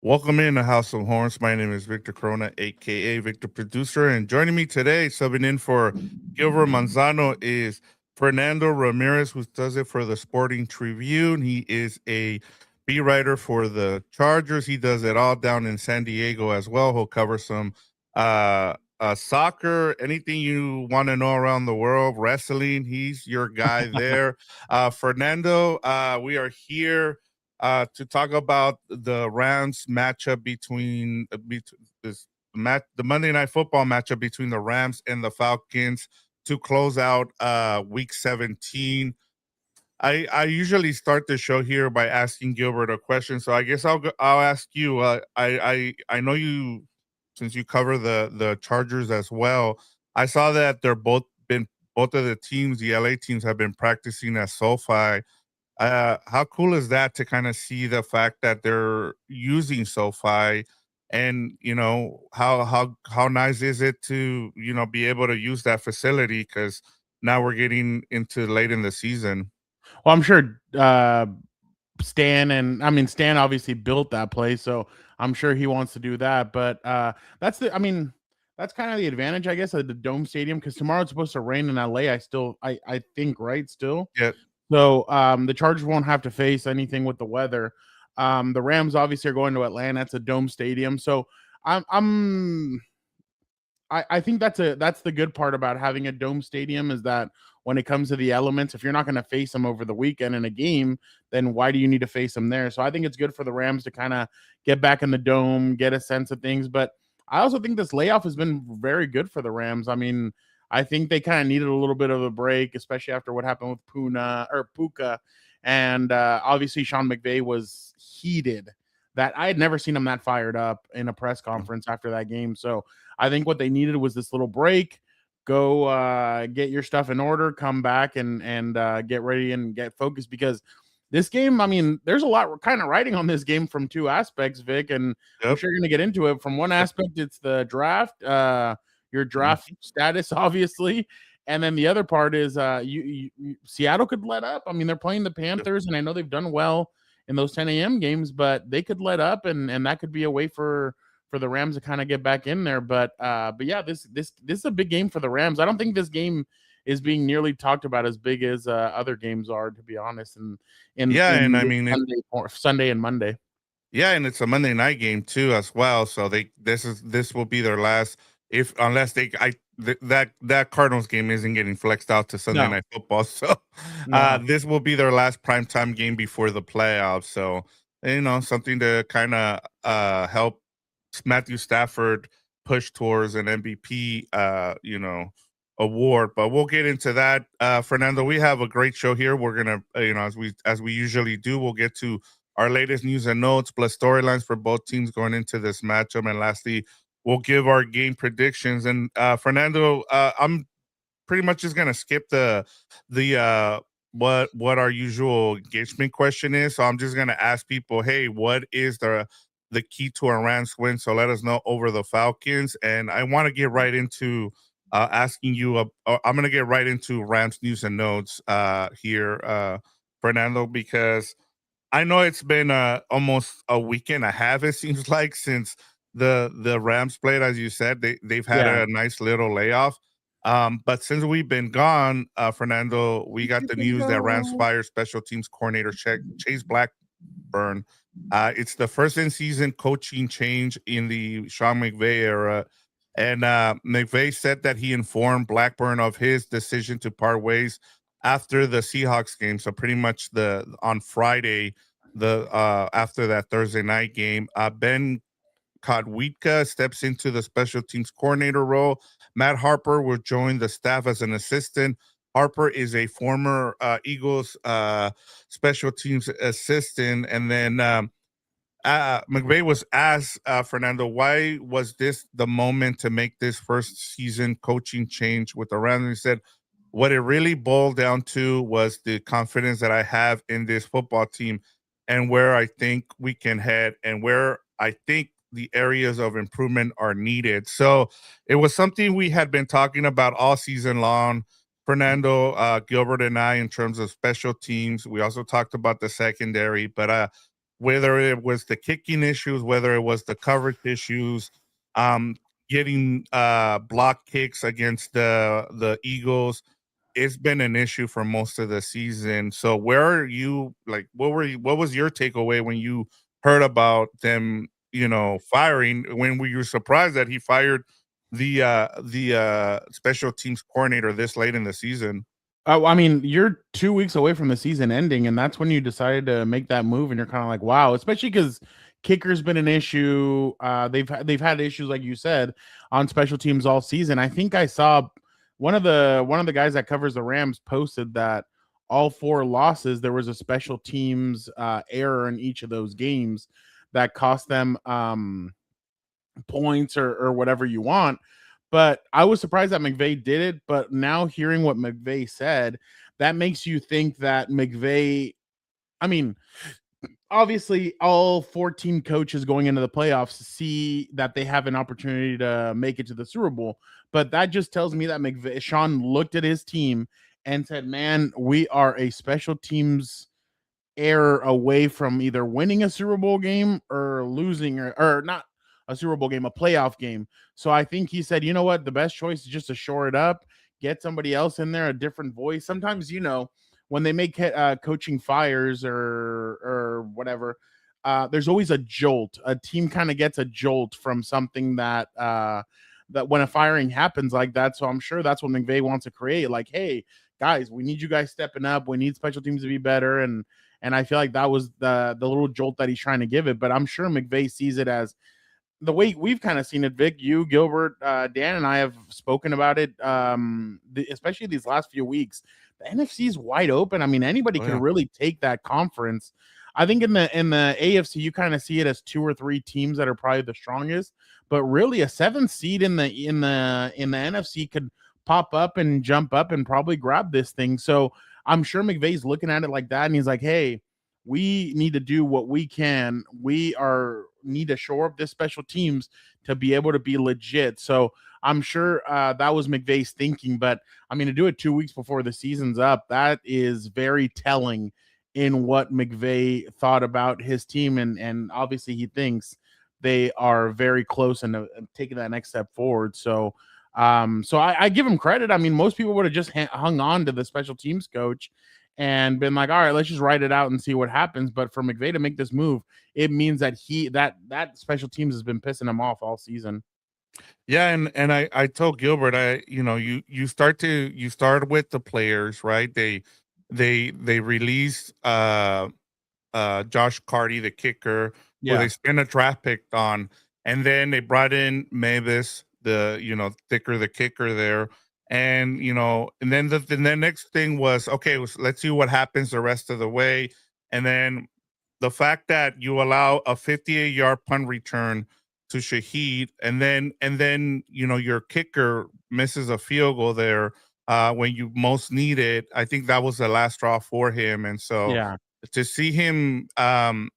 Welcome in to House of Horns. My name is Victor Corona, aka Victor Producer, and joining me today, subbing in for Gilbert Manzano, is Fernando Ramirez, who does it for the Sporting Tribune. He is a beat writer for the Chargers. He does it all down in San Diego as well. He'll cover some soccer, anything you want to know around the world, wrestling. He's your guy there. Fernando, we are here to talk about the Rams matchup the Monday Night Football matchup between the Rams and the Falcons to close out Week 17. I usually start the show here by asking Gilbert a question, so I guess I'll ask you. I know you, since you cover the Chargers as well. I saw that both of the teams, the LA teams, have been practicing at SoFi. How cool is that to kind of see the fact that they're using SoFi, and how nice is it to be able to use that facility, because now we're getting into late in the season. Well, I'm sure Stan obviously built that place, so I'm sure he wants to do that. But that's kind of the advantage, I guess, of the Dome Stadium, because tomorrow it's supposed to rain in LA. I think, right, still. Yeah, So the Chargers won't have to face anything with the weather. The Rams obviously are going to Atlanta. It's a Dome Stadium, so I'm I think that's the good part about having a Dome Stadium, is that when it comes to the elements, if you're not going to face them over the weekend in a game, then why do you need to face them there? So I think it's good for the Rams to kind of get back in the Dome, get a sense of things. But I also think this layoff has been very good for the Rams. I mean, I think they kind of needed a little bit of a break, especially after what happened with Puka. And obviously Sean McVay was heated. That I had never seen him that fired up in a press conference after that game. So I think what they needed was this little break. Go get your stuff in order, come back and get ready and get focused, because this game, I mean, there's a lot kind of writing on this game from two aspects, Vic, and I'm yep. sure you're going to get into it. From one aspect, it's the draft, your draft status, obviously, and then the other part is Seattle could let up. I mean, they're playing the Panthers, and I know they've done well in those 10 a.m. games, but they could let up, and that could be a way for the Rams to kind of get back in there. But yeah, this is a big game for the Rams. I don't think this game is being nearly talked about as big as other games are, to be honest. And And I mean Sunday and Monday. Yeah, and it's a Monday night game too as well. So this will be their last, if unless that Cardinals game isn't getting flexed out to Sunday Night Football. So this will be their last primetime game before the playoffs. So something to kind of help Matthew Stafford push towards an MVP award. But we'll get into that. Fernando, we have a great show here. We're gonna as we usually do, we'll get to our latest news and notes, plus storylines for both teams going into this matchup. And lastly, we'll give our game predictions. And Fernando, I'm pretty much just gonna skip the what our usual engagement question is. So I'm just gonna ask people, hey, what is the key to a Rams win? So let us know over the Falcons. And I want to get right into asking you. I'm gonna get right into Rams news and notes here, Fernando, because I know it's been almost a week and a half, it seems like, since the Rams played. As you said, they've had a nice little layoff. But since we've been gone, Fernando, we got the news that Rams fired special teams coordinator Chase Blackburn. It's the first in-season coaching change in the Sean McVay era. And McVay said that he informed Blackburn of his decision to part ways after the Seahawks game. So pretty much on Friday, after that Thursday night game, Ben Kodwitka steps into the special teams coordinator role. Matt Harper will join the staff as an assistant. Harper is a former Eagles special teams assistant. And then McVay was asked, Fernando, why was this the moment to make this first season coaching change with the Rams? And he said, what it really boiled down to was the confidence that I have in this football team and where I think we can head and where I think the areas of improvement are needed. So it was something we had been talking about all season long, Fernando, Gilbert and I, in terms of special teams. We also talked about the secondary, but whether it was the kicking issues, whether it was the coverage issues, um, getting block kicks against the Eagles. It's been an issue for most of the season. So where are you, like, what was your takeaway when you heard about them, firing? When were you surprised that he fired the special teams coordinator this late in the season? I mean, you're 2 weeks away from the season ending, and that's when you decided to make that move, and you're kinda like, "Wow," especially because kicker's been an issue. They've had issues, like you said, on special teams all season. I think I saw one of the guys that covers the Rams posted that all 4 losses, there was a special teams, error in each of those games that cost them, points or whatever you want. But I was surprised that McVay did it. But now hearing what McVay said, that makes you think that McVay, I mean, obviously all 14 coaches going into the playoffs see that they have an opportunity to make it to the Super Bowl. But that just tells me that Sean looked at his team and said, man, we are a special teams error away from either winning a Super Bowl game or losing, or not a Super Bowl game, a playoff game. So I think he said, you know what, the best choice is just to shore it up, get somebody else in there, a different voice. Sometimes, when they make coaching fires or whatever, there's always a jolt. A team kind of gets a jolt from something that when a firing happens like that. So I'm sure that's what McVay wants to create. Like, hey, guys, we need you guys stepping up. We need special teams to be better, and I feel like that was the little jolt that he's trying to give it. But I'm sure McVay sees it as the way we've kind of seen it. Vic, you, Gilbert, Dan, and I have spoken about it, especially these last few weeks. The NFC is wide open. I mean, anybody Oh, could yeah. really take that conference. I think in the AFC, you kind of see it as 2 or 3 teams that are probably the strongest. But really, a 7th seed in the NFC could pop up and jump up and probably grab this thing. So I'm sure McVay's looking at it like that, and he's like, "Hey, we need to do what we can. Need to shore up this special teams to be able to be legit." So I'm sure that was McVay's thinking. But I mean, to do it 2 weeks before the season's up, that is very telling in what McVay thought about his team, and obviously he thinks they are very close and taking that next step forward. So I give him credit. I mean, most people would have just hung on to the special teams coach and been like, all right, let's just write it out and see what happens. But for McVay to make this move, it means that that special teams has been pissing him off all season. Yeah, and I told Gilbert, you start with the players, right? They released Josh Carty, the kicker, who they Yeah. spent a draft pick on, and then they brought in Mavis, the kicker there, and then the next thing was, okay, let's see what happens the rest of the way, and then the fact that you allow a 58-yard punt return to Shaheed, and then your kicker misses a field goal there when you most need it. I think that was the last straw for him, and so Yeah. to see him, and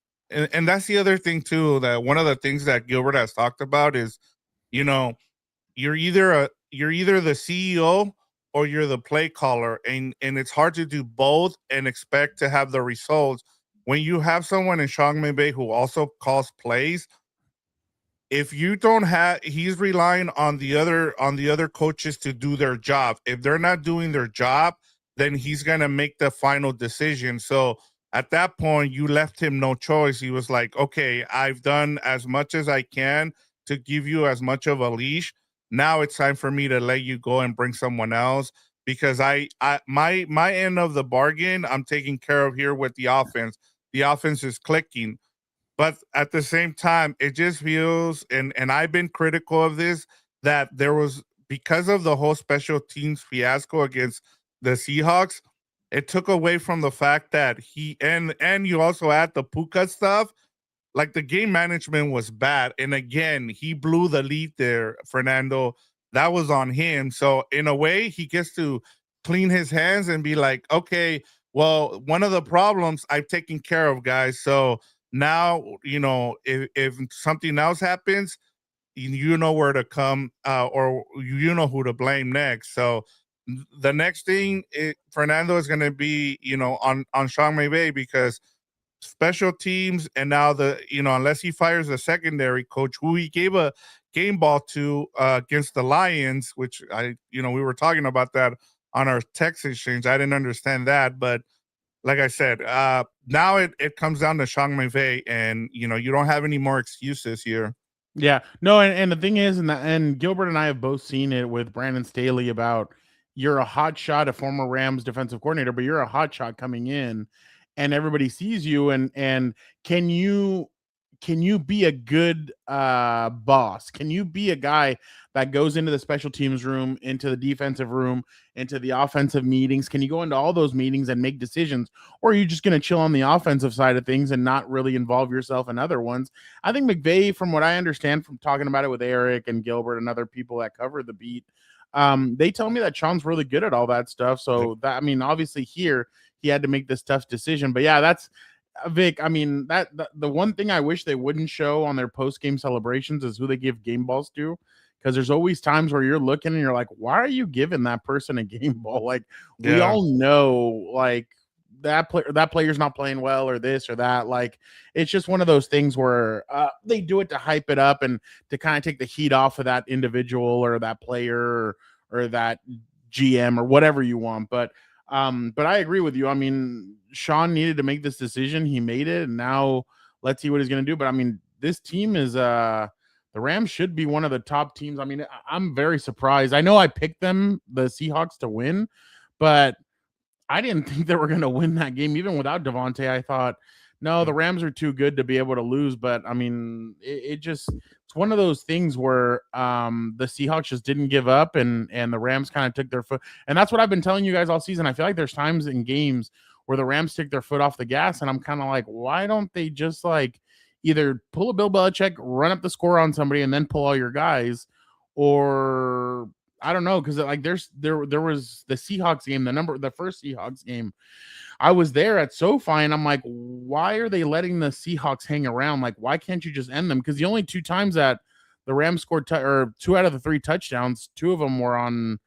that's the other thing too. That one of the things that Gilbert has talked about is, you know, you're either the CEO or you're the play caller, and it's hard to do both and expect to have the results when you have someone in Sean McVay who also calls plays. If you don't have, he's relying on the other coaches to do their job. If they're not doing their job, then he's going to make the final decision. So at that point, you left him no choice. He was like, okay, I've done as much as I can to give you as much of a leash. Now it's time for me to let you go and bring someone else, because my end of the bargain, I'm taking care of here with the offense. The offense is clicking, but at the same time, it just feels, and I've been critical of this, that there was, because of the whole special teams fiasco against the Seahawks, it took away from the fact that and you also add the Puka stuff, like the game management was bad. And again, he blew the lead there, Fernando. That was on him. So in a way, he gets to clean his hands and be like, okay, well, one of the problems I've taken care of, guys. So now, if something else happens, you know where to come, or you know who to blame next. So the next thing, Fernando is going to be, on Sean McVay, because special teams, and now unless he fires the secondary coach who he gave a game ball to against the Lions, which we were talking about that on our text exchange. I didn't understand that, but like I said, now it comes down to Sean McVay, and you don't have any more excuses here. Yeah, no, and the thing is, and Gilbert and I have both seen it with Brandon Staley about you're a hot shot, a former Rams defensive coordinator, but you're a hot shot coming in, and everybody sees you, and can you be a good boss? Can you be a guy that goes into the special teams room, into the defensive room, into the offensive meetings? Can you go into all those meetings and make decisions, or are you just going to chill on the offensive side of things and not really involve yourself in other ones? I think McVay, from what I understand from talking about it with Eric and Gilbert and other people that cover the beat, they tell me that Sean's really good at all that stuff. So that, I mean, obviously here he had to make this tough decision, but yeah, that's Vic. I mean, the one thing I wish they wouldn't show on their post game celebrations is who they give game balls to. Because there's always times where you're looking and you're like, why are you giving that person a game ball? Like, we all know, like, that player's not playing well, or this or that. Like, it's just one of those things where they do it to hype it up and to kind of take the heat off of that individual or that player or that GM or whatever you want. But I agree with you. I mean, Sean needed to make this decision. He made it, and now let's see what he's going to do. But I mean, this team is the Rams should be one of the top teams. I mean, I'm very surprised. I know I picked them, the Seahawks, to win, but I didn't think they were going to win that game. Even without Devontae, I thought, no, the Rams are too good to be able to lose. But I mean, it's one of those things where the Seahawks just didn't give up, and the Rams kind of took their foot. And that's what I've been telling you guys all season. I feel like there's times in games where the Rams take their foot off the gas, and I'm kind of like, why don't they just like either pull a Bill Belichick, run up the score on somebody, and then pull all your guys, or I don't know, because like there was the Seahawks game, the first Seahawks game. I was there at SoFi, and I'm like, why are they letting the Seahawks hang around? Like, why can't you just end them? Because the only two times that the Rams scored, or 2 out of the 3 touchdowns, 2 of them were on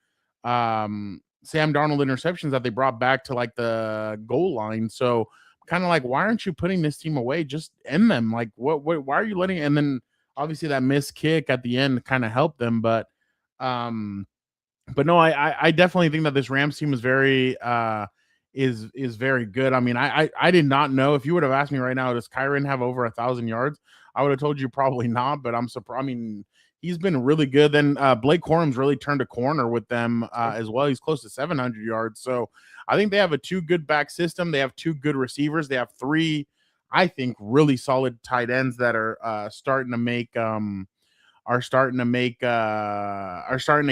Sam Darnold interceptions that they brought back to like the goal line. So kind of like, why aren't you putting this team away? Just end them. Like, why are you letting? And then obviously that missed kick at the end kind of helped them, but no, I definitely think that this Rams team is very very good. I mean, I did not know. If you would have asked me right now, does Kyren have over 1,000 yards? I would have told you probably not, but I'm surprised. I mean, he's been really good. Then Blake Corum's really turned a corner with them as well. He's close to 700 yards. So I think they have a 2 good back system. They have 2 good receivers. They have 3, I think, really solid tight ends that are starting to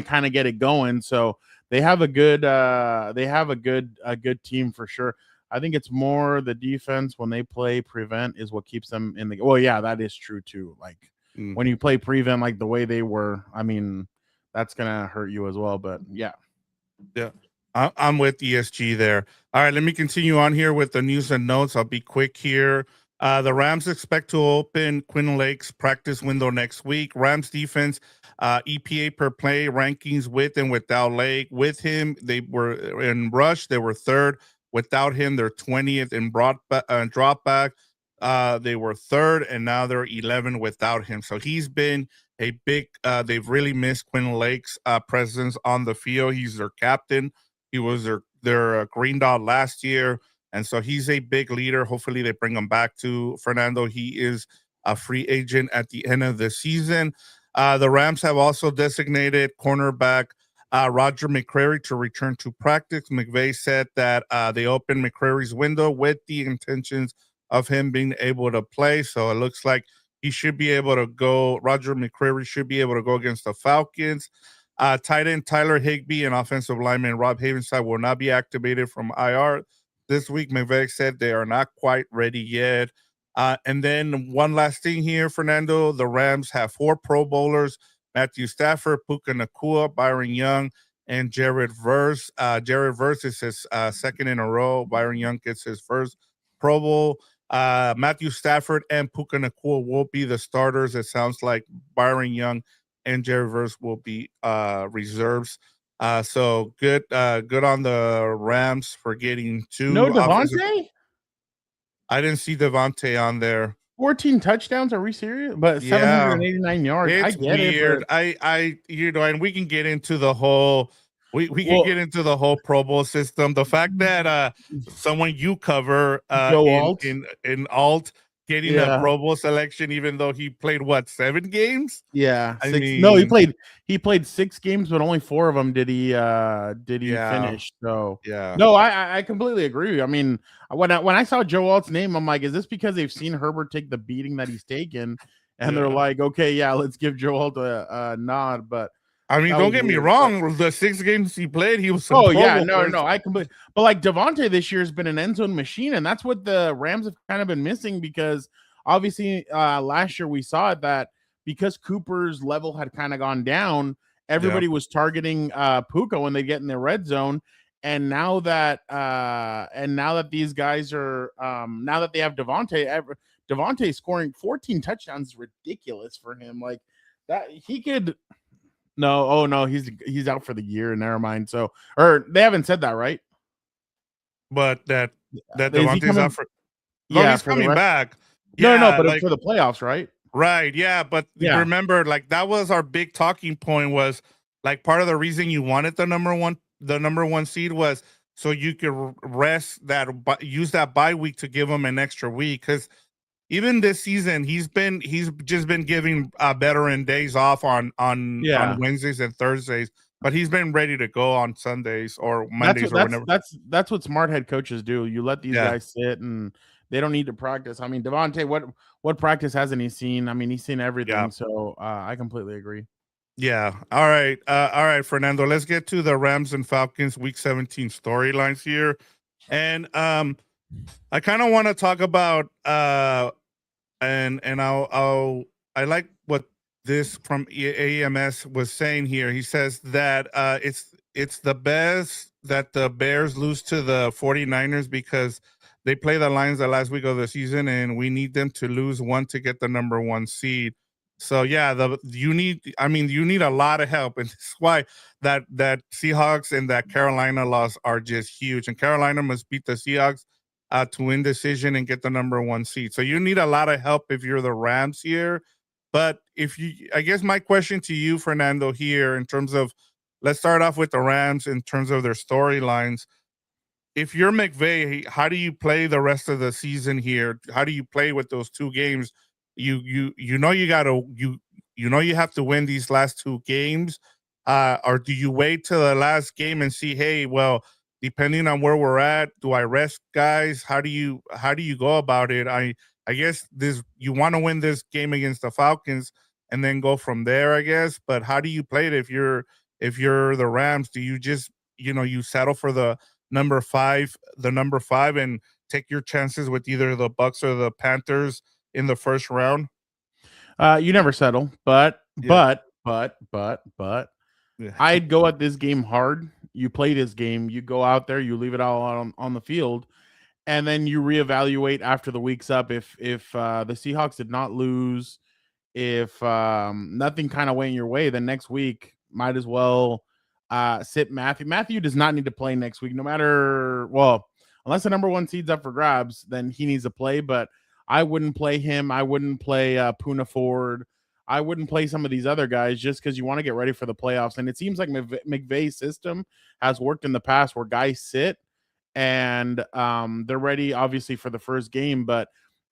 kind of get it going. So they have a good team for sure. I think it's more the defense when they play prevent is what keeps them in the. Well, yeah, that is true too. Like when you play prevent like the way they were, I mean, that's gonna hurt you as well. But yeah. I'm with ESG there. All right, let me continue on here with the news and notes. I'll be quick here. The Rams expect to open Quinn Lake's practice window next week. Rams defense, EPA per play rankings with and without Lake. With him, they were in rush. They were 3rd. Without him, they're 20th in drop back. They were 3rd, and now they're 11 without him. So he's been a big. They've really missed Quinn Lake's presence on the field. He's their captain. He was their green dot last year. And so he's a big leader. Hopefully they bring him back to Fernando. He is a free agent at the end of the season. The Rams have also designated cornerback Roger McCreary to return to practice. McVay said that they opened McCreary's window with the intentions of him being able to play. So it looks like he should be able to go. Roger McCreary should be able to go against the Falcons. Tight end Tyler Higbee and offensive lineman Rob Havenside will not be activated from IR this week. McVay said they are not quite ready yet. And then one last thing here, Fernando. The Rams have 4 Pro Bowlers: Matthew Stafford, Puka Nacua, Byron Young, and Jared Verse. Jared Verse is his 2nd in a row. Byron Young gets his 1st Pro Bowl. Matthew Stafford and Puka Nacua will be the starters. It sounds like Byron Young and Jared Verse will be reserves. So good on the Rams for getting 2. No Devontae? I didn't see Devontae on there. 14 touchdowns. Are we serious? But Yeah, 789 yards. I it's get weird. it, but And we can get into the whole. We can get into the whole Pro Bowl system. The fact that someone you cover Joe Alt. in alt getting a Yeah. Pro Bowl selection, even though he played what 7 games. Yeah, I 6. No, mean, he played 6 games, but only 4 of them did he yeah, finish. So yeah. no, I completely agree. I mean, when I saw Joe Alt's name, I'm like, is this because they've seen Herbert take the beating that he's taken, and they're Yeah. like, okay, yeah, let's give Joe Alt a nod. But I mean, that don't was get me weird. wrong. The 6 games he played, he was a Oh Pro yeah, Bowler. no, I completely. But like Devontae this year has been an end zone machine, and that's what the Rams have kind of been missing because obviously last year we saw it that because Cooper's level had kind of gone down, everybody was targeting Puka when they get in the red zone. And now that these guys are now that they have Devontae scoring 14 touchdowns is ridiculous for him. Like that he could. No, oh no, he's out for the year. Never mind. So, or they haven't said that, right? But that Is he Devontae's coming? out for. No, Yeah, he's for the coming rest. back. No, Yeah, but like for the playoffs, right? right. Yeah, but Yeah. remember, like that was our big talking point. Was like part of the reason you wanted the number one seed was so you could rest that use that bye week to give him an extra week because even this season he's just been giving veteran days off on Wednesdays and Thursdays, but he's been ready to go on Sundays or Mondays or whenever. That's what smart head coaches do. You let these Yeah. guys sit and they don't need to practice. I mean, Devontae, what practice hasn't he seen? I mean, he's seen everything. Yeah. So I completely agree. Yeah. All right, Fernando. Let's get to the Rams and Falcons Week 17 storylines here, and I kind of want to talk about and I like what this from AMS was saying here. He says that it's the best that the Bears lose to the 49ers because they play the Lions the last week of the season, and we need them to lose one to get the number 1 seed. So yeah, you need a lot of help, and that's why that Seahawks and that Carolina loss are just huge. And Carolina must beat the Seahawks to win decision and get the number 1 seed. So you need a lot of help if you're the Rams here. But I guess my question to you, Fernando, here in terms of, let's start off with the Rams in terms of their storylines. If you're McVay, how do you play the rest of the season here? How do you play with those 2 games? You have to win these last 2 games, or do you wait till the last game and see, hey, well, depending on where we're at, do I rest guys? How do you go about it? I guess you want to win this game against the Falcons and then go from there, I guess. But how do you play it if you're the Rams? Do you just you settle for the number 5 and take your chances with either the Bucks or the Panthers in the first round? You never settle, but Yeah. Yeah. I'd go at this game hard. You play this game, you go out there, you leave it all on the field, and then you reevaluate after the week's up. If the Seahawks did not lose, if nothing kind of went your way, then next week might as well sit Matthew. Matthew does not need to play next week, no matter unless the number 1 seed's up for grabs, then he needs to play. But I wouldn't play him. I wouldn't play Puna Ford. I wouldn't play some of these other guys just because you want to get ready for the playoffs. And it seems like McVay's system has worked in the past where guys sit and they're ready, obviously, for the first game. But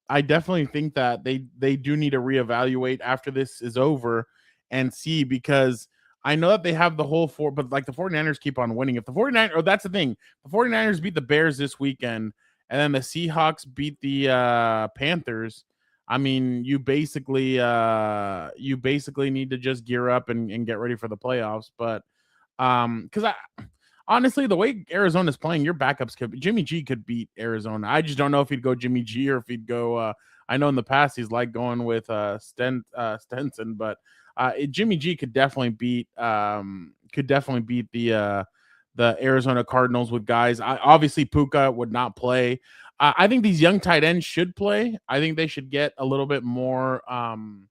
I definitely think that they do need to reevaluate after this is over and see, because I know that they have the whole but like the 49ers keep on winning. If the 49ers, that's the thing, the 49ers beat the Bears this weekend and then the Seahawks beat the Panthers, I mean, you basically need to just gear up and get ready for the playoffs. But because honestly, the way Arizona's playing, your backups Jimmy G could beat Arizona. I just don't know if he'd go Jimmy G or if he'd go. I know in the past he's like going with Stenson, but Jimmy G could definitely beat the Arizona Cardinals with guys. Obviously, Puka would not play. I think these young tight ends should play. I think they should get a little bit more some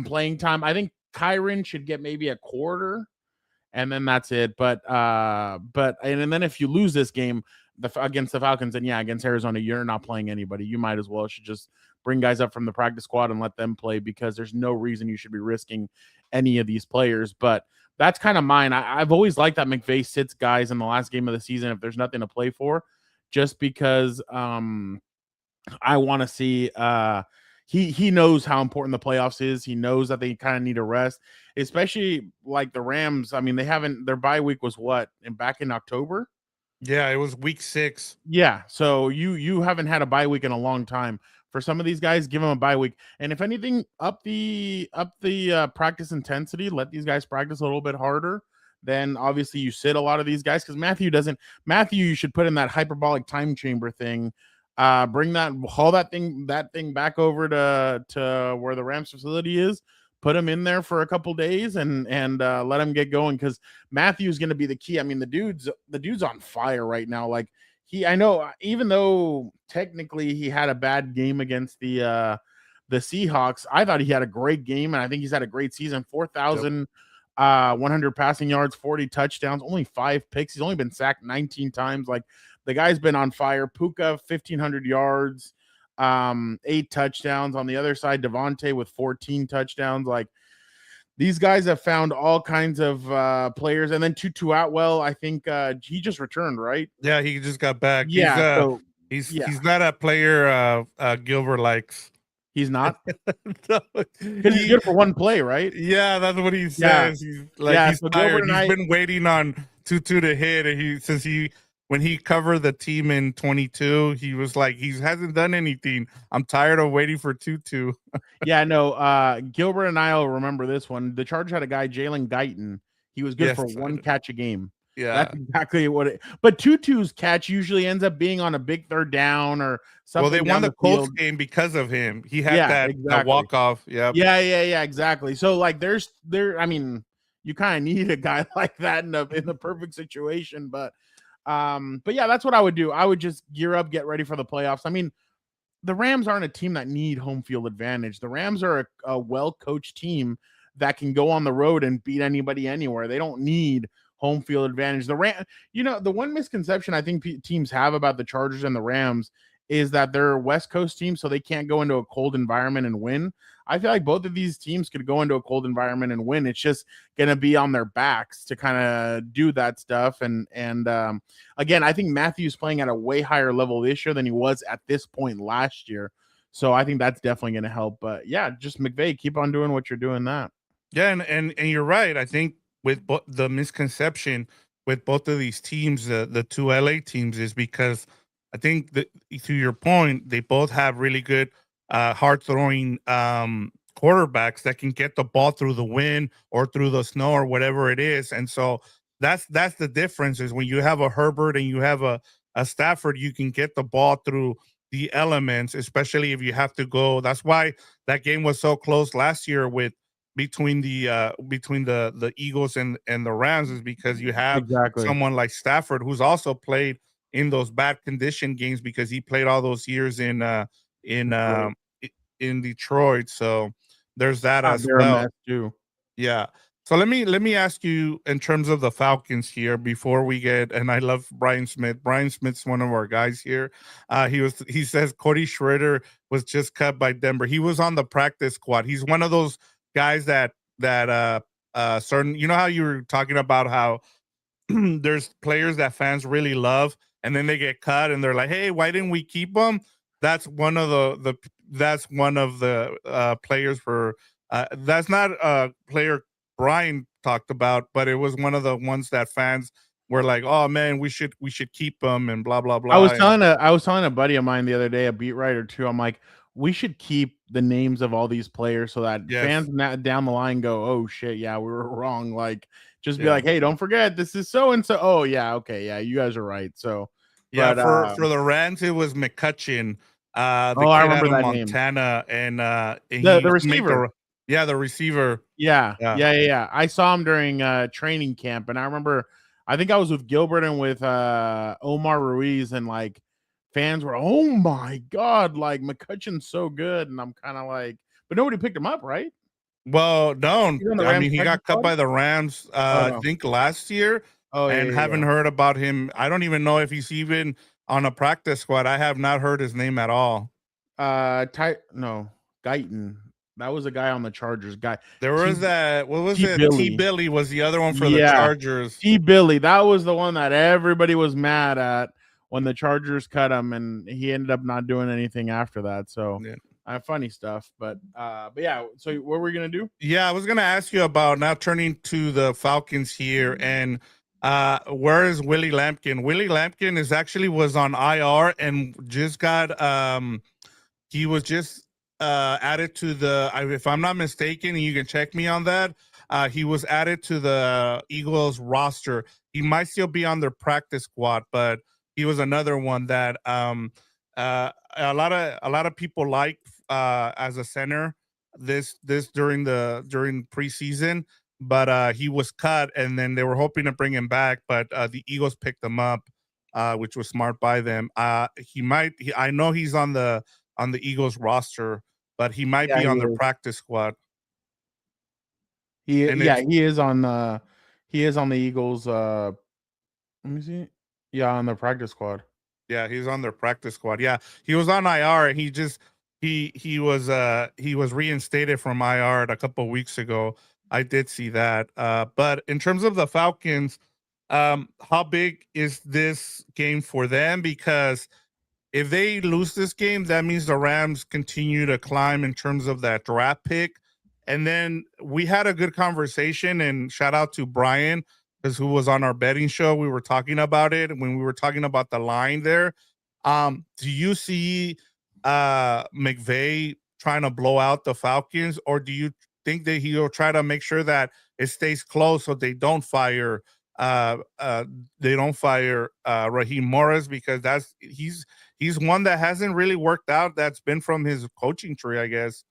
playing time. I think Kyron should get maybe a quarter. and then that's it. But and then if you lose this game against the Falcons, and yeah, against Arizona, you're not playing anybody. You might as well should just bring guys up from the practice squad and let them play, because there's no reason you should be risking any of these players. But that's kind of mine. I've always liked that McVay sits guys in the last game of the season if there's nothing to play for, just because I want to see he knows how important the playoffs is. He knows that they kind of need a rest, especially like the Rams. I mean, their bye week was what, back in October? Yeah, it was week 6. Yeah, so you haven't had a bye week in a long time. For some of these guys, give them a bye week, and if anything, up the practice intensity. Let these guys practice a little bit harder. Then obviously you sit a lot of these guys, because Matthew you should put in that hyperbolic time chamber thing. Haul that thing back over to where the Rams facility is. Put him in there for a couple days and let him get going, because Matthew's going to be the key. I mean, the dude's on fire right now. Like I know, even though technically he had a bad game against the Seahawks, I thought he had a great game, and I think he's had a great season. 4,100 passing yards, 40 touchdowns, only 5 picks. He's only been sacked 19 times. Like, the guy's been on fire. Puka, 1,500 yards, 8 touchdowns. On the other side, Devontae with 14 touchdowns. Like, these guys have found all kinds of players. And then Tutu Atwell, I think he just returned, right? Yeah, he just got back. Yeah, he's not a player Gilbert likes. He's not? Because he's good for one play, right? Yeah, that's what he says. He's tired. He's been waiting on Tutu to hit, and when he covered the team in 22, he was like, he hasn't done anything. I'm tired of waiting for Tutu. Yeah, no, Gilbert and I will remember this one. The Chargers had a guy, Jalen Guyton. He was good for one catch a game. Yeah, that's exactly what it. But Tutu's catch usually ends up being on a big third down or something. Well, they won the Colts game because of him. He had that walk off. Yeah, exactly. So like, I mean, you kind of need a guy like that in the perfect situation. But yeah, that's what I would do. I would just gear up, get ready for the playoffs. I mean, the Rams aren't a team that need home field advantage. The Rams are a well-coached team that can go on the road and beat anybody anywhere. They don't need home field advantage. The one misconception I think teams have about the Chargers and the Rams is that they're West Coast teams, so they can't go into a cold environment and win. I feel like both of these teams could go into a cold environment and win. It's just going to be on their backs to kind of do that stuff. And again, I think Matthew's playing at a way higher level this year than he was at this point last year. So I think that's definitely going to help. But yeah, just McVay, keep on doing what you're doing. That. Yeah, and you're right. I think with the misconception with both of these teams, the two LA teams, is because I think that, to your point, they both have really good hard throwing quarterbacks that can get the ball through the wind or through the snow or whatever it is. And so that's the difference, is when you have a Herbert and you have a Stafford, you can get the ball through the elements, especially if you have to go. That's why that game was so close last year between the Eagles and the Rams, is because you have someone like Stafford, who's also played in those bad condition games because he played all those years in Detroit. So there's that as well. A mess too. Yeah. So let me ask you, in terms of the Falcons here, before we get, and I love Brian Smith. Brian Smith's one of our guys here. He says Cody Schrader was just cut by Denver. He was on the practice squad. He's one of those guys that certain, you know how you were talking about how there's players that fans really love, and then they get cut and they're like, hey, why didn't we keep them? That's one of the players for that's not a player Brian talked about, but it was one of the ones that fans were like, oh man, we should keep them, and blah blah blah. I was telling a buddy of mine the other day, a beat writer too. I'm like, we should keep the names of all these players so that fans down the line go, oh shit, yeah, we were wrong. Like, just be like, hey, don't forget, this is so and so. Oh yeah, okay, yeah, you guys are right. So yeah, for the Rams, it was McCutcheon. I remember that Montana, name. And the receiver. The receiver. Yeah. I saw him during training camp, and I remember, I think I was with Gilbert and with Omar Ruiz, and like, fans were, oh my god, like McCutcheon's so good, and I'm kind of like, but nobody picked him up, right? Well, no, He's on the I Rams mean he practice got cut squad? by the Rams. Oh I no. think last year, Oh and haven't heard about him. I don't even know if he's even on a practice squad. I have not heard his name at all. No, Guyton. That was a guy on the Chargers. There T was that. What was T it? T Billy. Billy was the other one for the Yeah, Chargers. T Billy. That was the one that everybody was mad at when the Chargers cut him, and he ended up not doing anything after that. So, Yeah. funny stuff. But yeah. So, what were we gonna do? Yeah, I was gonna ask you about now turning to the Falcons here, and where is Willie Lampkin? Willie Lampkin was on IR and just got he was just added to the, if I'm not mistaken, and you can check me on that. He was added to the Eagles roster. He might still be on their practice squad, but he was another one that a lot of people like as a center this during preseason, but he was cut, and then they were hoping to bring him back, but the Eagles picked him up, which was smart by them. I know he's on the Eagles roster, but he might be on their practice squad. He is on the Eagles. Let me see. Yeah, on the practice squad. Yeah, he's on their practice squad. Yeah, he was on IR. And he was reinstated from IR a couple of weeks ago. I did see that. But in terms of the Falcons, how big is this game for them? Because if they lose this game, that means the Rams continue to climb in terms of that draft pick. And then we had a good conversation, and shout out to Brian, because who was on our betting show. We were talking about it when we were talking about the line there. Do you see McVay trying to blow out the Falcons, or do you think that he'll try to make sure that it stays close so they don't fire Raheem Morris, because he's one that hasn't really worked out. That's been from his coaching tree, I guess.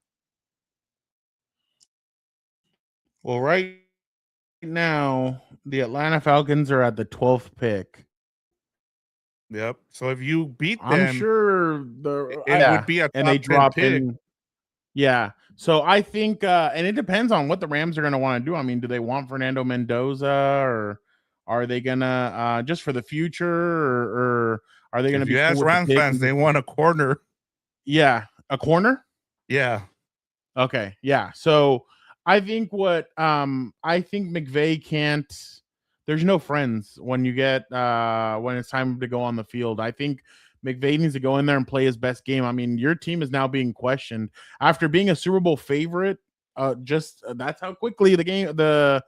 Well, right now the Atlanta Falcons are at the 12th pick. Yep. So if you beat them, I'm sure it would be a top and they 10 drop pick. in. So I think, and it depends on what the Rams are going to want to do. I mean, do they want Fernando Mendoza, or are they gonna just for the future, or are they going to be? If you ask Rams fans, they want a corner. Yeah, a corner. Yeah. Okay. Yeah. So I think I think McVay can't. There's no friends when you get when it's time to go on the field. I think McVay needs to go in there and play his best game. I mean, your team is now being questioned after being a Super Bowl favorite. That's how quickly the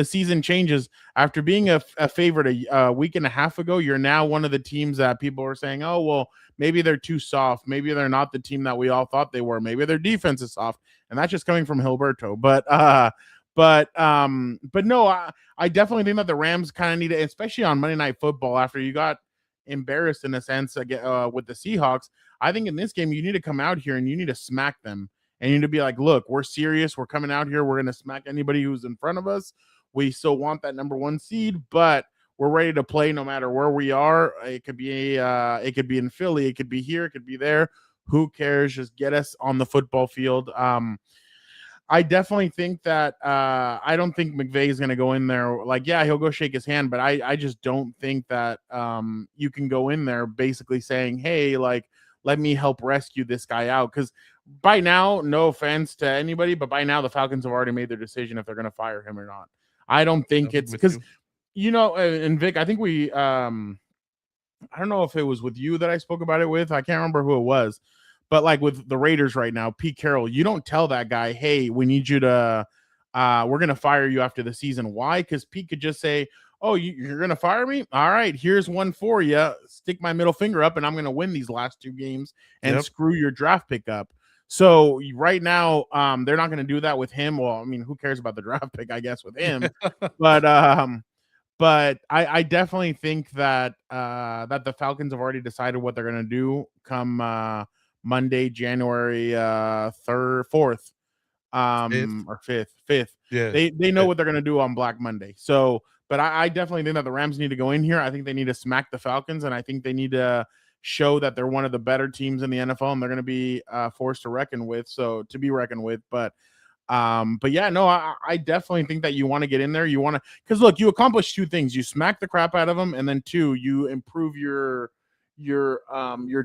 season changes. After being a favorite a week and a half ago, you're now one of the teams that people are saying, oh, well, maybe they're too soft. Maybe they're not the team that we all thought they were. Maybe their defense is soft. And that's just coming from Hilberto. But no, I definitely think that the Rams kind of need it, especially on Monday Night Football after you got embarrassed in a sense with the Seahawks. I think in this game, you need to come out here and you need to smack them. And you need to be like, look, we're serious. We're coming out here. We're going to smack anybody who's in front of us. We still want that number 1 seed, but we're ready to play no matter where we are. It could be in Philly. It could be here. It could be there. Who cares? Just get us on the football field. I definitely think that I don't think McVay is going to go in there. Like, yeah, he'll go shake his hand, but I just don't think that you can go in there basically saying, hey, like, let me help rescue this guy out. Because by now, no offense to anybody, but by now the Falcons have already made their decision if they're going to fire him or not. I don't think it's because, and Vic, I think I don't know if it was with you that I spoke about it with. I can't remember who it was. But like with the Raiders right now, Pete Carroll, you don't tell that guy, hey, we need you to, we're going to fire you after the season. Why? Because Pete could just say, oh, you're going to fire me? All right, here's one for you. Stick my middle finger up, and I'm going to win these last 2 games and screw your draft pick up. So right now, they're not going to do that with him. Well, I mean, who cares about the draft pick, I guess, with him? But I definitely think that that the Falcons have already decided what they're going to do come Monday, January 3rd, 4th, or 5th. Yeah, they know what they're going to do on Black Monday. So, but I definitely think that the Rams need to go in here. I think they need to smack the Falcons, and I think they need to show that they're one of the better teams in the NFL, and they're going to be forced to be reckoned with. But But yeah, no, I definitely think that you want to get in there. You want to, because look, you accomplish two things: you smack the crap out of them, and then two, you improve your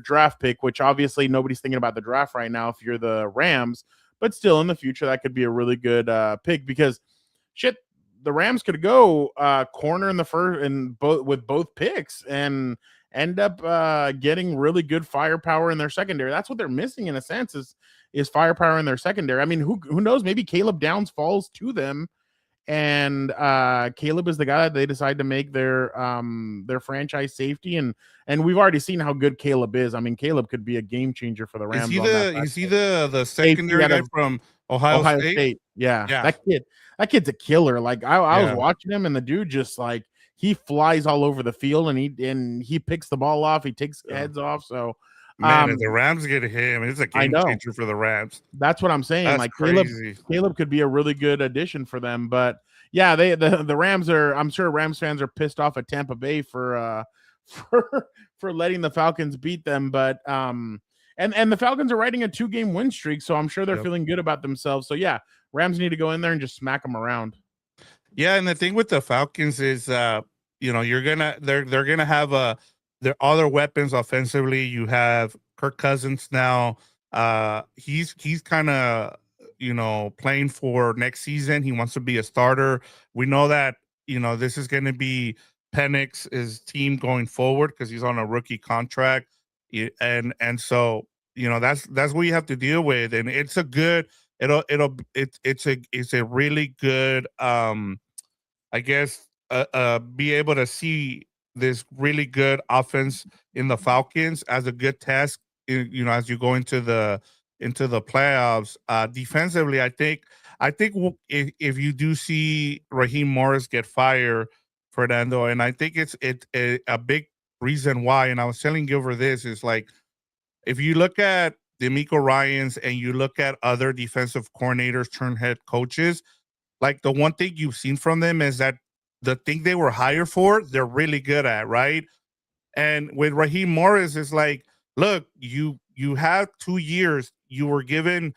draft pick, which obviously nobody's thinking about the draft right now if you're the Rams, but still in the future that could be a really good pick because shit, the Rams could go corner in the first and both picks and end up getting really good firepower in their secondary. That's what they're missing in a sense is firepower in their secondary. I mean, who knows? Maybe Caleb Downs falls to them, and Caleb is the guy that they decide to make their franchise safety. And we've already seen how good Caleb is. I mean, Caleb could be a game changer for the Rams. Is he the secondary guy from Ohio State? Yeah, Yeah. that kid's a killer. Like I was Yeah. watching him, and the dude just like he flies all over the field, and he picks the ball off, he takes heads off. So man, if the Rams get him, it's a game changer for the Rams. That's what I'm saying. That's like crazy. Caleb could be a really good addition for them. But yeah, the Rams are. I'm sure Rams fans are pissed off at Tampa Bay for letting the Falcons beat them. But and the Falcons are riding a 2-game win streak, so I'm sure they're feeling good about themselves. So yeah, Rams need to go in there and just smack them around. Yeah, and the thing with the Falcons is, they're gonna have their other weapons offensively. You have Kirk Cousins now. He's kind of playing for next season. He wants to be a starter. We know that this is going to be Penix's team going forward because he's on a rookie contract, and so that's what you have to deal with, and it's a good. It's a really good I guess be able to see this really good offense in the Falcons as a good test as you go into the playoffs. Defensively, I think if you do see Raheem Morris get fired, Fernando, and I think it's a big reason why, and I was telling Gilbert this is like if you look at DeMeco Ryans and you look at other defensive coordinators turned head coaches, like the one thing you've seen from them is that the thing they were hired for, they're really good at, right? And with Raheem Morris, it's like, look, you have 2 years. You were given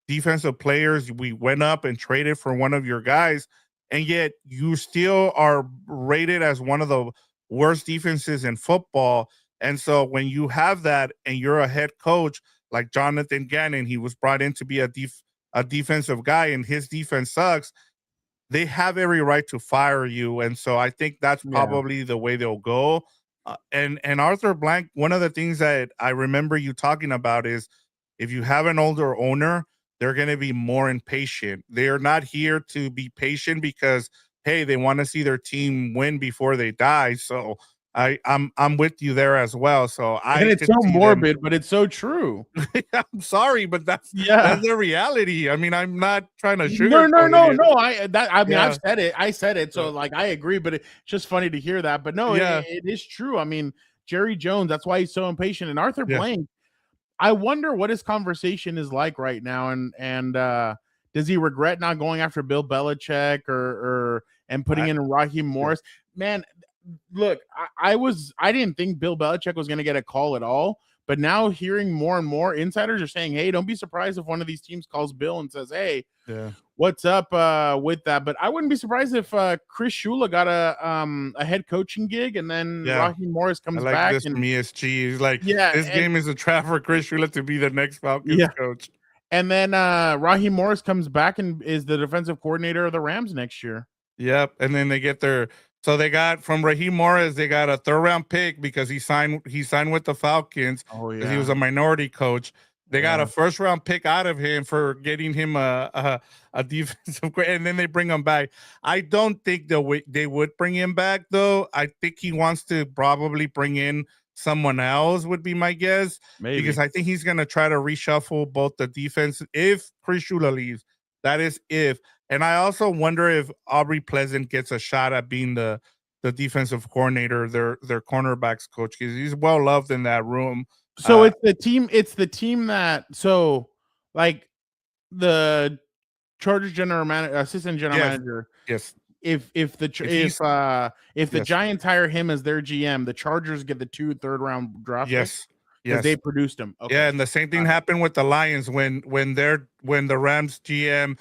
defensive players. We went up and traded for one of your guys, and yet you still are rated as one of the worst defenses in football. And so when you have that and you're a head coach like Jonathan Gannon, he was brought in to be a defensive guy and his defense sucks, they have every right to fire you. And so I think that's probably the way they'll go. And Arthur Blank, one of the things that I remember you talking about is if you have an older owner, they're going to be more impatient. They're not here to be patient because, hey, they want to see their team win before they die. So I'm with you there as well. So and it's so morbid, but it's so true. I'm sorry, but that's the reality. I mean, I'm not trying to sugarcoat no. I've said it. I said it. So like I agree, but it's just funny to hear that. But no, it is true. I mean, Jerry Jones, that's why he's so impatient. And Arthur Blank, I wonder what his conversation is like right now. And does he regret not going after Bill Belichick or putting in Raheem Morris? Man, look, I didn't think Bill Belichick was going to get a call at all, but now hearing more and more insiders are saying, hey, don't be surprised if one of these teams calls Bill and says, hey, what's up with that? But I wouldn't be surprised if Chris Shula got a head coaching gig and then Raheem Morris comes back. This from ESG. He's like, this game is a trap for Chris Shula to be the next Falcons coach. And then Raheem Morris comes back and is the defensive coordinator of the Rams next year. Yep. And then they get so they got from Raheem Morris, they got a 3rd-round pick because he signed with the Falcons because he was a minority coach. They got a 1st-round pick out of him for getting him a defensive, and then they bring him back. I don't think they would bring him back though. I think he wants to probably bring in someone else would be my guess. Maybe. Because I think he's going to try to reshuffle both the defense if Chris Shula leaves. That is if. And I also wonder if Aubrey Pleasant gets a shot at being the defensive coordinator, their cornerbacks coach, because he's well loved in that room. So it's the team that like the Chargers assistant general manager. Yes. If the Giants hire him as their GM, the Chargers get the 2 3rd-round draft picks. because they Yes. produced him. Okay. Yeah, and the same thing happened with the Lions when the Rams GM,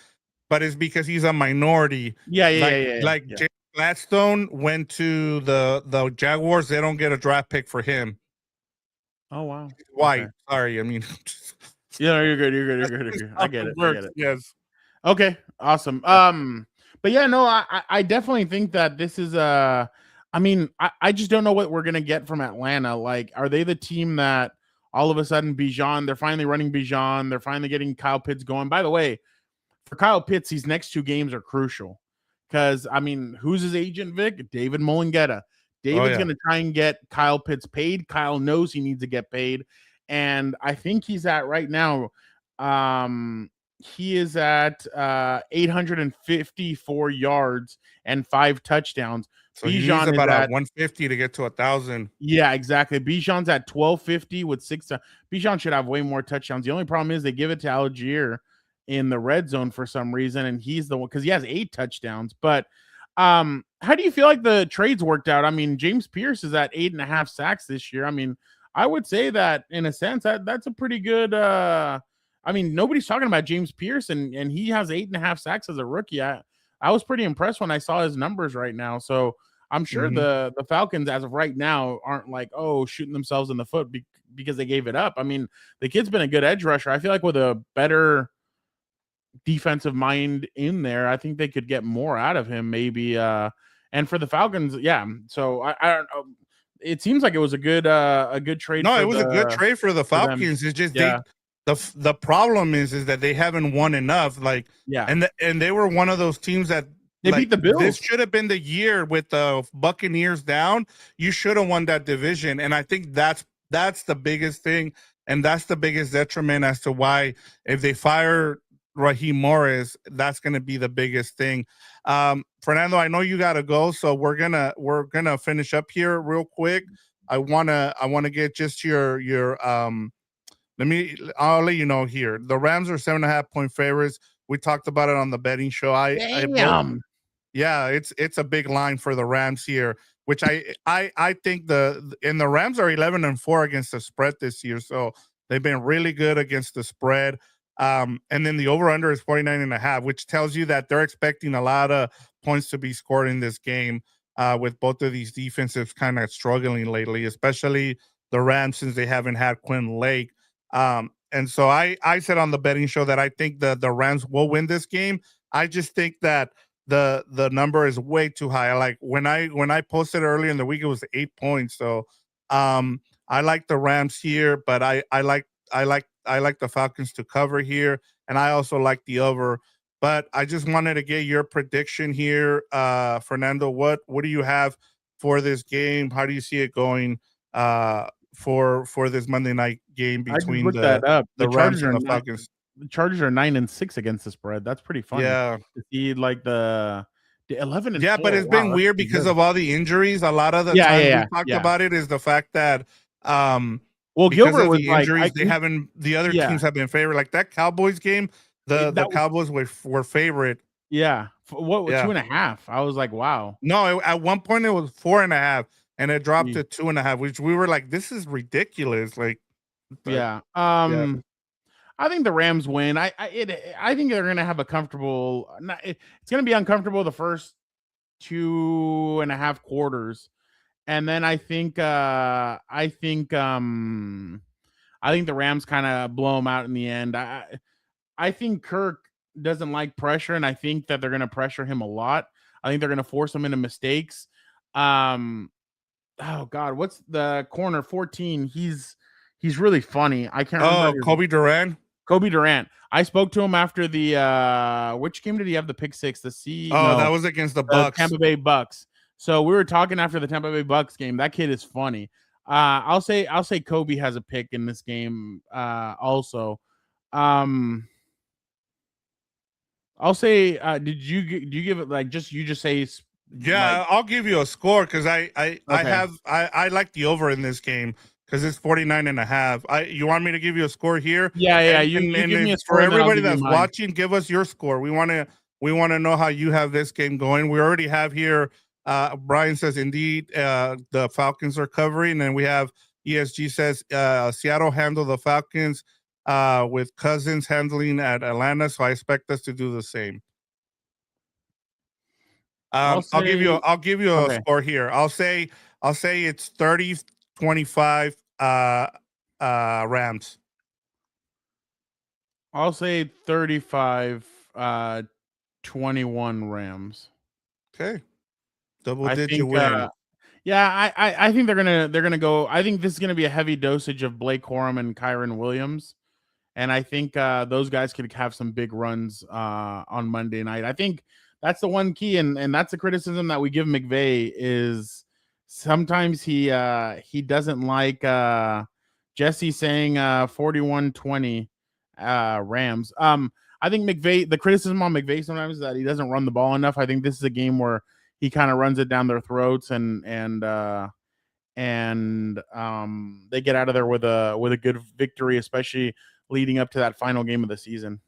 but it's because he's a minority. Like Yeah. Jay Gladstone went to the Jaguars. They don't get a draft pick for him. Oh wow. White. Okay. Sorry, I mean. Yeah, you're good. You're That's good. just I how get it it. works. Yes. Okay, awesome. But yeah, no, I definitely think that this is I mean, I just don't know what we're gonna get from Atlanta. Like, are they the team that all of a sudden Bijan, they're finally running Bijan, they're finally getting Kyle Pitts going. By the way, for Kyle Pitts, these next 2 games are crucial. Because I mean, who's his agent, Vic? David Molingetta. Oh David's yeah. gonna try and get Kyle Pitts paid. Kyle knows he needs to get paid. And I think he's at right now. He is at 854 yards and 5 touchdowns. So he needs Bijan is about a at 150 to get to 1,000. yeah, exactly. Bijan's at 1250 with 6. Bijan should have way more touchdowns. The only problem is they give it to Algier in the red zone for some reason, and he's the one because he has 8 touchdowns. But how do you feel like the trades worked out? I mean, James Pierce is at 8.5 sacks this year. I mean, I would say that in a sense that's a pretty good. I mean, nobody's talking about James Pierce, and he has 8.5 sacks as a rookie. I was pretty impressed when I saw his numbers right now. So I'm sure the Falcons, as of right now, aren't like, oh, shooting themselves in the foot because they gave it up. I mean, the kid's been a good edge rusher. I feel like with a better defensive mind in there, I think they could get more out of him, maybe. And for the Falcons, yeah. So I don't know. It seems like it was a good trade. No, it was a good trade for the Falcons. It's just the problem is that they haven't won enough. Like and they were one of those teams that they beat the Bills. This should have been the year with the Buccaneers down. You should have won that division, and I think that's the biggest thing, and that's the biggest detriment as to why if they fire Raheem Morris, that's going to be the biggest thing. Fernando, I know you got to go, so we're gonna finish up here real quick. I wanna get just your I'll let you know here. The Rams are 7.5-point favorites. We talked about it on the betting show. Yeah, it's a big line for the Rams here, which I think the Rams are 11-4 against the spread this year, so they've been really good against the spread. And then the over-under is 49.5, which tells you that they're expecting a lot of points to be scored in this game, with both of these defenses kind of struggling lately, especially the Rams since they haven't had Quinn Lake. And so I said on the betting show that I think the Rams will win this game. I just think that the number is way too high. Like when I posted earlier in the week, it was 8 points. So I like the Rams here, but I like the Falcons to cover here, and I also like the over. But I just wanted to get your prediction here, Fernando. What do you have for this game? How do you see it going for this Monday night game between the Rams and the Falcons? The Chargers are 9-6 against the spread. That's pretty funny. Yeah. To see like the 11 and yeah, 4. but it's been weird because of all the injuries. A lot of the time we talked about it is the fact that well, Gilbert was the injuries, the other teams have been favored. Like that Cowboys game, the Cowboys were favorite. Yeah. What 2.5? I was like, wow. No, at one point it was 4.5, and it dropped to 2.5, which we were like, this is ridiculous. Like, I think the Rams win. I think they're going to have a comfortable. It's going to be uncomfortable the first 2.5 quarters, and then I think the Rams kind of blow them out in the end. I think Kirk doesn't like pressure, and I think that they're going to pressure him a lot. I think they're going to force him into mistakes. Oh God, what's the corner 14? He's really funny. I can't remember. Kobe Durant. Kobe Durant. I spoke to him after the which game did he have the pick six? That was against the Bucks. Tampa Bay Bucks. So we were talking after the Tampa Bay Bucks game. That kid is funny. I'll say Kobe has a pick in this game. Also, I'll say. Do you give it like just say? Yeah, like, I'll give you a score because I like the over in this game. Because it's 49.5. You want me to give you a score here? Yeah. You give me a score for everybody that's watching. Give us your score. We want to know how you have this game going. We already have here. Brian says indeed the Falcons are covering, and we have ESG says Seattle handled the Falcons with Cousins handling at Atlanta, so I expect us to do the same. I'll give you a okay. score here. I'll say it's 30-25 Rams. I'll say 35 21 Rams. Okay. Double I digit think win. yeah, I think they're gonna go. I think this is gonna be a heavy dosage of Blake Corum and Kyron Williams. And I think those guys could have some big runs on Monday night. I think that's the one key, and that's the criticism that we give McVay is sometimes he doesn't like Jesse saying 41-20 Rams. I think McVay, the criticism on McVay sometimes is that he doesn't run the ball enough. I think this is a game where he kind of runs it down their throats and they get out of there with a good victory, especially leading up to that final game of the season.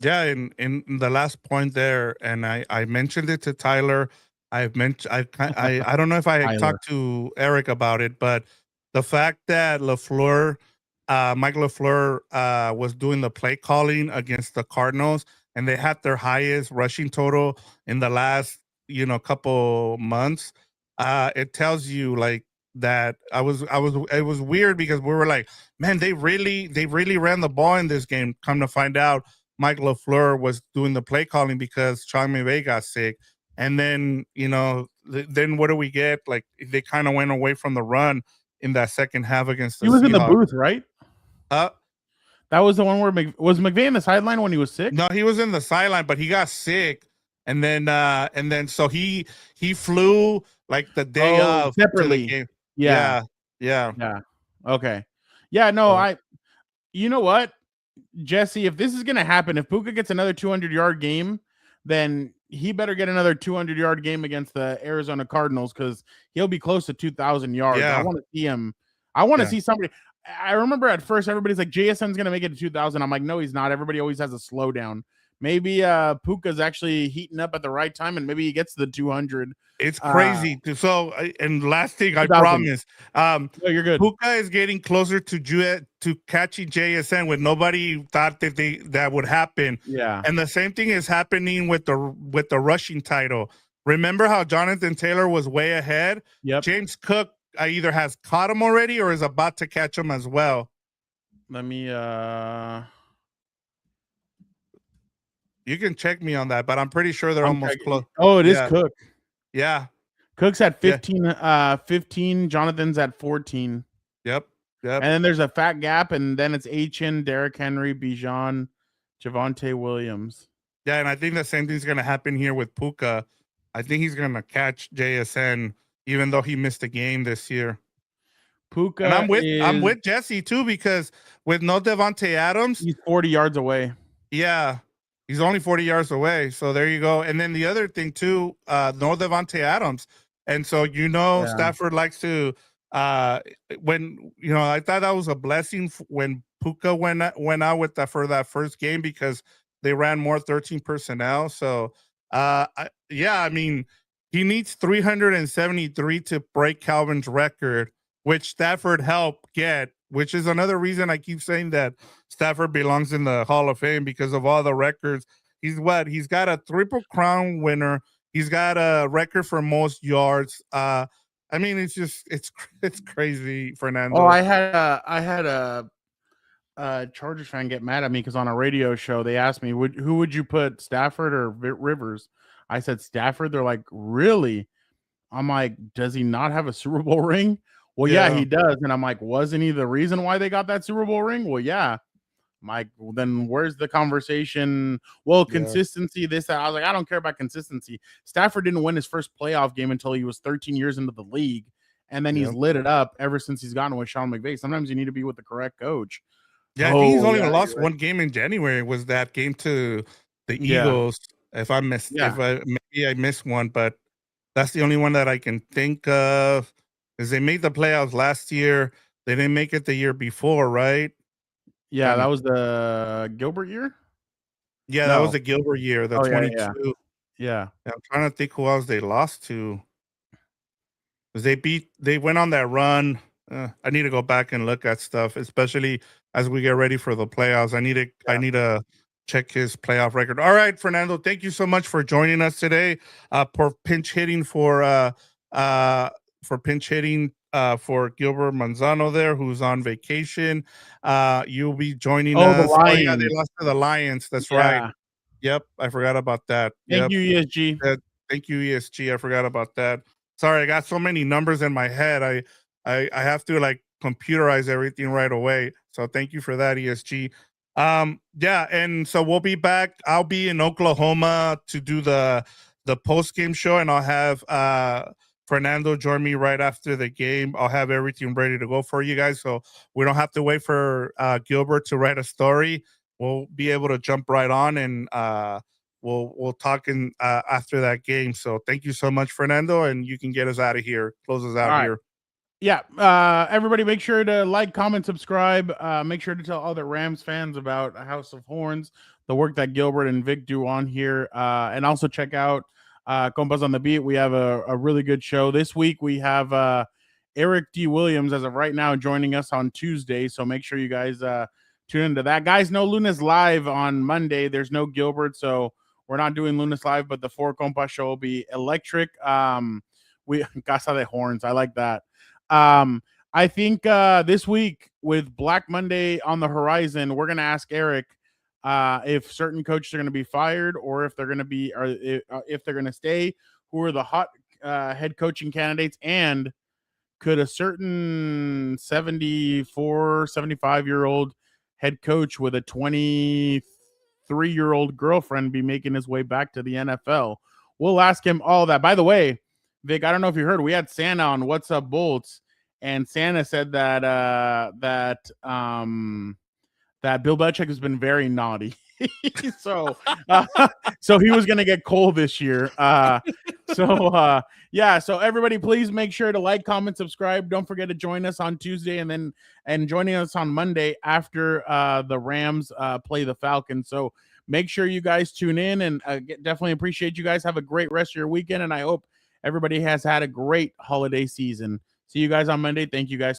Yeah, in the last point there, and I mentioned it to Tyler. I don't know if I talked to Eric about it, but the fact that LaFleur, Mike LaFleur, was doing the play calling against the Cardinals, and they had their highest rushing total in the last couple months. It tells you like that it was weird because we were like, man, they really ran the ball in this game. Come to find out, Mike LaFleur was doing the play calling because Sean McVay got sick. And then, then what do we get? Like they kind of went away from the run in that second half against the Seahawks. He was in the booth, right? That was the one where was McVay in the sideline when he was sick? No, he was in the sideline, but he got sick. And then so he flew like the day of separately. To the game. Yeah. Okay. Yeah, no, you know what? Jesse, if this is going to happen, if Puka gets another 200-yard game, then he better get another 200-yard game against the Arizona Cardinals because he'll be close to 2,000 yards. Yeah. I want to see him. I want to see somebody. I remember at first everybody's like, JSN's going to make it to 2,000. I'm like, no, he's not. Everybody always has a slowdown. Maybe Puka's actually heating up at the right time, and maybe he gets to the 200. It's crazy. So, and last thing, I 2000. promise. No, you're good. Puka is getting closer to catching JSN when nobody thought that would happen. Yeah. And the same thing is happening with the rushing title. Remember how Jonathan Taylor was way ahead? Yep. James Cook either has caught him already or is about to catch him as well. Let me you can check me on that, but I'm pretty sure they're almost close. Oh, it is Cook. Yeah. Cook's at 15, 15. Jonathan's at 14. Yep. And then there's a fat gap, and then it's Achin, Derrick Henry, Bijan, Javonte Williams. Yeah, and I think the same thing's going to happen here with Puka. I think he's going to catch JSN, even though he missed a game this year. Puka, and I'm with Jesse too, because with no Devontae Adams, he's 40 yards away. Yeah. He's only 40 yards away. So there you go. And then the other thing too, no Devontae Adams. And so, Stafford likes to, when, I thought that was a blessing when Puka went out for that first game because they ran more 13 personnel. So, I mean, he needs 373 to break Calvin's record, which Stafford helped get, which is another reason I keep saying that Stafford belongs in the Hall of Fame because of all the records. He's got a Triple Crown winner. He's got a record for most yards. I mean, it's crazy, Fernando. Oh, I had a Chargers fan get mad at me because on a radio show they asked me, who would you put, Stafford or Rivers? I said Stafford. They're like, really? I'm like, does he not have a Super Bowl ring? Well, yeah, he does. And I'm like, wasn't he the reason why they got that Super Bowl ring? Well, yeah. I'm like, well, then where's the conversation? Well, consistency, this, that. I was like, I don't care about consistency. Stafford didn't win his first playoff game until he was 13 years into the league. And then he's lit it up ever since he's gotten with Sean McVay. Sometimes you need to be with the correct coach. Yeah, I think he's only lost one game in January. Was that game to the Eagles? If I missed, maybe I missed one, but that's the only one that I can think of. Is they made the playoffs last year. They didn't make it the year before, right? Yeah, that was the Gilbert year? Yeah, that was the Gilbert year, the 22. Yeah. I'm trying to think who else they lost to. Because they went on that run. I need to go back and look at stuff, especially as we get ready for the playoffs. I need to check his playoff record. All right, Fernando, thank you so much for joining us today. For pinch hitting for pinch hitting for Gilbert Manzano there, who's on vacation. You'll be joining Oh, the us. Oh yeah, they Lions. lost to the Lions. That's right. Yeah. Yep, I forgot about that. Thank Yep. you, ESG. Thank you, ESG. I forgot about that. Sorry, I got so many numbers in my head. I have to like computerize everything right away. So thank you for that, ESG. Yeah, and so we'll be back. I'll be in Oklahoma to do the post game show, and I'll have Fernando join me right after the game. I'll have everything ready to go for you guys, so we don't have to wait for Gilbert to write a story. We'll be able to jump right on and we'll talk in after that game. So thank you so much, Fernando, and you can get us out of here. Close us out here. Yeah, everybody make sure to like, comment, subscribe. Make sure to tell other Rams fans about House of Horns, the work that Gilbert and Vic do on here. And also check out Compas on the Beat. We have a really good show. This week we have Eric D. Williams, as of right now, joining us on Tuesday. So make sure you guys tune into that. Guys, no Lunas Live on Monday. There's no Gilbert, so we're not doing Lunas Live, but the 4 Compas show will be electric. We Casa de Horns. I like that. I think this week with Black Monday on the horizon, we're gonna ask Eric if certain coaches are going to be fired or if they're going to be, or if they're going to stay. Who are the hot head coaching candidates, and could a certain 74, 75-year-old head coach with a 23-year-old girlfriend be making his way back to the NFL? We'll ask him all that. By the way, Vic, I don't know if you heard, we had Santa on What's Up Bolts, and Santa said that that Bill Belichick has been very naughty. so he was going to get Cole this year. So everybody, please make sure to like, comment, subscribe. Don't forget to join us on Tuesday and joining us on Monday after the Rams play the Falcons. So make sure you guys tune in, and definitely appreciate you guys. Have a great rest of your weekend, and I hope everybody has had a great holiday season. See you guys on Monday. Thank you guys.